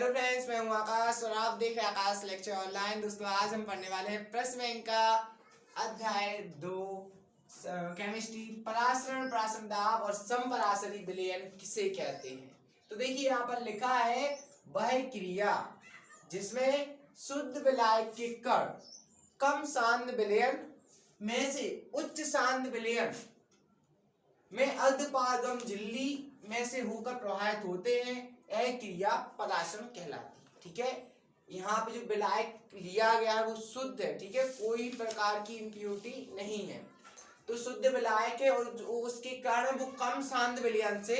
Hello friends, मैं हूं आकाश और आप देख रहे हैं आकाश लेक्चर ऑनलाइन। दोस्तों, आज हम पढ़ने वाले हैं प्रश्न बैंक का अध्याय 2 केमिस्ट्री, परासरण, प्राशन दाब और समपराशरी विलयन किसे कहते हैं। तो देखिए, यहाँ पर लिखा है वह क्रिया जिसमें शुद्ध विलायक के कण कम सांद्र विलयन में से उच्च सांद्र विलयन में अर्धपारगम झिल्ली में से होकर प्रवाहित होते हैं, यह क्रिया परासरण कहलाती है। ठीक है, यहाँ पे जो विलायक लिया गया है वो शुद्ध है। ठीक है, कोई प्रकार की इम्प्योरिटी नहीं है, तो शुद्ध विलायक है और उसके कारण वो कम सांद्र विलयन से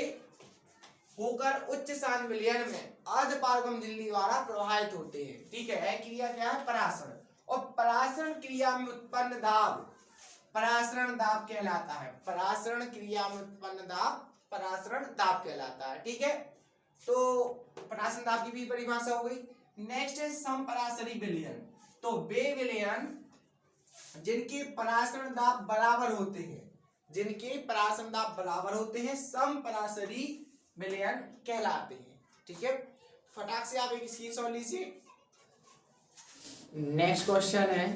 होकर उच्च सांद्र विलयन में अर्धपारगम झिल्ली द्वारा प्रवाहित होते हैं। ठीक है, यह क्रिया क्या है? परासरण। और परासरण क्रिया में उत्पन्न दाब परासरण दाब कहलाता है। परासरण क्रिया में उत्पन्न दाब परासरण दाब कहलाता है। ठीक है, तो परासरण दाब की भी परिभाषा हो गई। नेक्स्ट है समपराशरी विलयन। तो वे विलयन जिनके परासरण दाब बराबर होते हैं, जिनके परासरण दाब बराबर होते हैं, समपराशरी विलयन कहलाते हैं। ठीक है, फटाक से आप एक स्क्रीनशॉट लीजिए। नेक्स्ट क्वेश्चन है,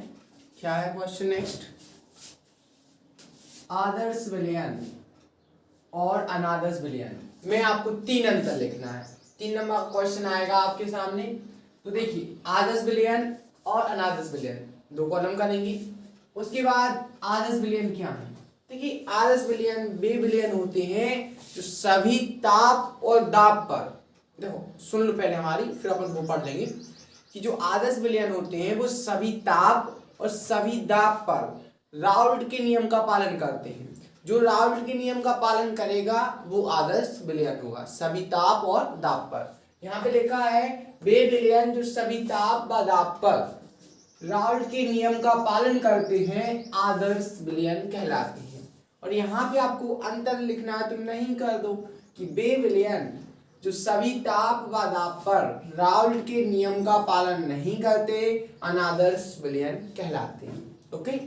क्या है क्वेश्चन नेक्स्ट? आदर्श विलयन और अनादर्श विलयन में आपको 3 अंतर लिखना है। 3 नंबर का क्वेश्चन आएगा आपके सामने। तो देखिए, आदर्श विलयन और अनादर्श विलयन 2 कॉलम करेंगे। उसके बाद आदर्श विलयन क्या है? देखिए, आदर्श विलयन वे विलयन होते हैं जो सभी ताप और दाब पर, देखो सुन लो पहले हमारी, फिर अपन वो पढ़ लेंगे कि जो आदर्श विलयन होते हैं वो सभी ताप और सभी दाब पर राउल्ट के नियम का पालन करते हैं। जो राउल्ट के नियम का पालन करेगा वो आदर्श विलयन होगा, सभी ताप और दाब पर। यहाँ पे लिखा है वे विलयन जो सभी ताप व दाब पर राउल्ट के नियम का पालन करते हैं, आदर्श विलयन कहलाते हैं। और यहाँ पे आपको अंतर लिखना है, तुम नहीं कर दो कि वे विलयन जो सभी ताप व दाब पर राउल्ट के नियम का पालन नहीं करते, अनादर्श विलयन कहलाते हैं। ओके,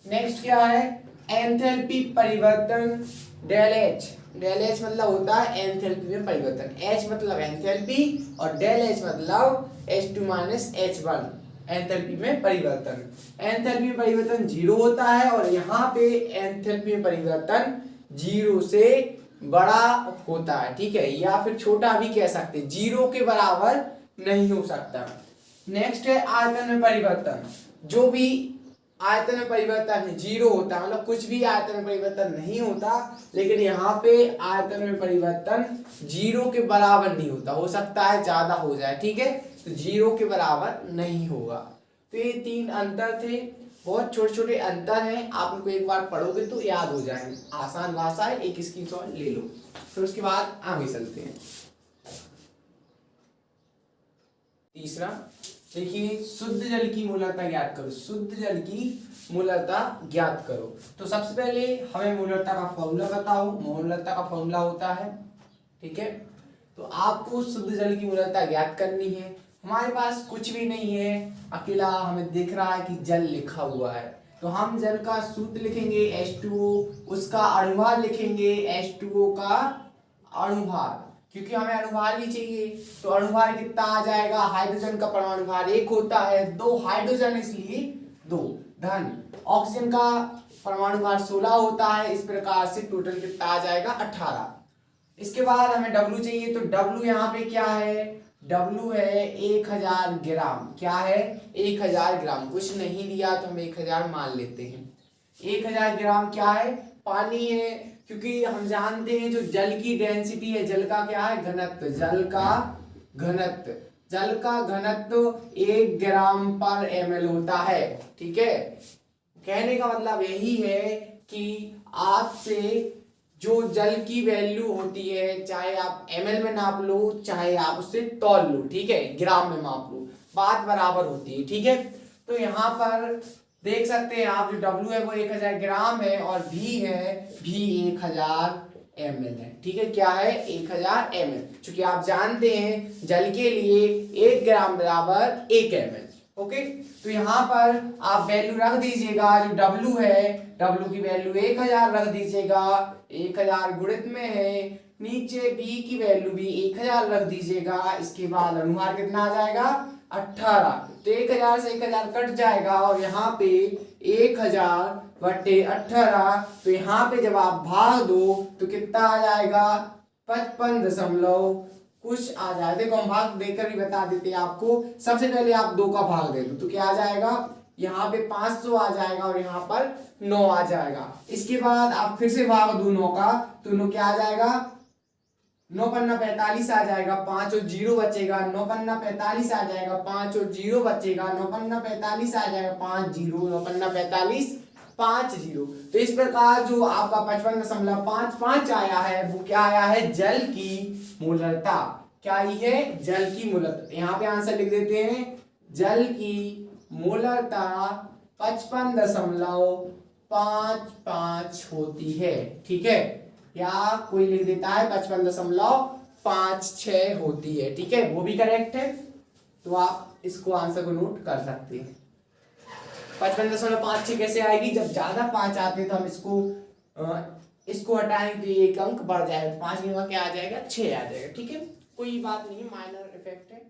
नेक्स्ट क्या है? एंथैल्पी परिवर्तन डेल एच। डेल एच मतलब होता है एंथैल्पी में परिवर्तन। एच मतलब एंथैल्पी और डेल एच मतलब H2 - H1, एंथैल्पी में परिवर्तन। एंथैल्पी में परिवर्तन 0 होता है और यहाँ पे एंथैल्पी में परिवर्तन 0 से बड़ा होता है। ठीक है, या फिर छोटा भी कह सकते हैं, 0 के बराबर नहीं हो सकता। नेक्स्ट है आयतन में परिवर्तन। जो भी आयतन में परिवर्तन है 0 होता है, मतलब कुछ भी आयतन में परिवर्तन नहीं होता, लेकिन यहाँ पे आयतन में परिवर्तन 0 के बराबर नहीं होता, हो सकता है ज्यादा हो जाए। ठीक है, तो 0 के बराबर नहीं होगा। तो ये 3 अंतर थे, बहुत छोटे छोटे अंतर हैं, आप उनको एक बार पढ़ोगे तो याद हो जाएंगे। आसान भाषा है, एक स्क्रीनशॉट ले लो, फिर उसके बाद आगे चलते हैं। तीसरा देखिए, शुद्ध जल की मूलता ज्ञात करो। शुद्ध जल की मूलता ज्ञात करो। तो सबसे पहले हमें मूलता का फॉर्मूला बताओ। मूलता का फॉर्मूला होता है, ठीक है, तो आपको शुद्ध जल की मूलता ज्ञात करनी है। हमारे पास कुछ भी नहीं है, अकेला हमें दिख रहा है कि जल लिखा हुआ है, तो हम जल का सूत्र लिखेंगे H2O, उसका अणुभार लिखेंगे H2O का अणुभार, क्योंकि हमें अणुभार भी चाहिए। तो अणुभार कितना आ जाएगा? हाइड्रोजन का परमाणु भार 1 होता है, 2 हाइड्रोजन इसलिए 2 धन। ऑक्सीजन का परमाणु भार 16 होता है, इस प्रकार से टोटल कितना आ जाएगा? 18। इसके बाद हमें W चाहिए, तो W यहाँ पे क्या है? W है 1000 ग्राम। क्या है? 1000 ग्राम। कुछ नहीं दिया तो हम 1000 मान लेते हैं। 1000 ग्राम क्या है? पानी है, क्योंकि हम जानते हैं जो जल की डेंसिटी है, जल का क्या है? घनत्व। जल का घनत्व 1 ग्राम पर ml होता है। ठीक है, कहने का मतलब यही है कि आपसे जो जल की वैल्यू होती है, चाहे आप ml में नाप लो, चाहे आप उससे तौल लो, ठीक है, ग्राम में माप लो, बात बराबर होती है। ठीक है, तो यहाँ पर देख सकते हैं आप, जो W है वो 1000 ग्राम है और V है, V 1000 ml है। ठीक है, क्या है? 1000 ml। चूंकि आप जानते हैं जल के लिए 1 ग्राम बराबर 1 ml। ओके, तो यहाँ पर आप वैल्यू रख दीजिएगा। जो W है, W की वैल्यू 1000 रख दीजिएगा। 1000 गुणित में है नीचे बी की वैल्यू भी 1000 रख दीजिएगा। इसके बाद अनुभार कितना आ जाएगा 18। तो 1000 से 1000 कट जाएगा और यहाँ पे 1000/18। तो यहाँ पे जब आप भाग दो तो कितना आ जाएगा 55 दशमलव कुछ आ जाएगा। देखो हम भाग देकर ही बता देते हैं आपको। सबसे पहले आप 2 का भाग दे दो तो क्या आ जाएगा, यहाँ पे 500 आ जाएगा और यहाँ पर 9 आ जाएगा। इसके बाद आप फिर से भाग दो 9 का तो 9 क्या आ जाएगा 9 पन्ना 45 आ जाएगा, 5 और 0 बचेगा। 9 पन्ना 45 आ जाएगा, 5 और 0 बचेगा। 9 पन्ना 45 आ जाएगा, 5 0। 9 पन्ना 45 5 0। तो इस प्रकार जो आपका 55.55 आया है वो क्या आया है जल की मूलरता। क्या आई है जल की मूलरता। यहाँ पे आंसर लिख देते हैं जल की मूलरता 55.55 होती है। ठीक है, या कोई लिख देता है 55.56 होती है। ठीक है, वो भी करेक्ट है। तो आप इसको आंसर को नोट कर सकते हैं। 55.56 कैसे आएगी, जब ज्यादा 5 आते हैं तो हम इसको हटाएंगे तो एक अंक बढ़ जाएगा। 5 के बाद क्या आ जाएगा 6 आ जाएगा। ठीक है, कोई बात नहीं, माइनर इफेक्ट है।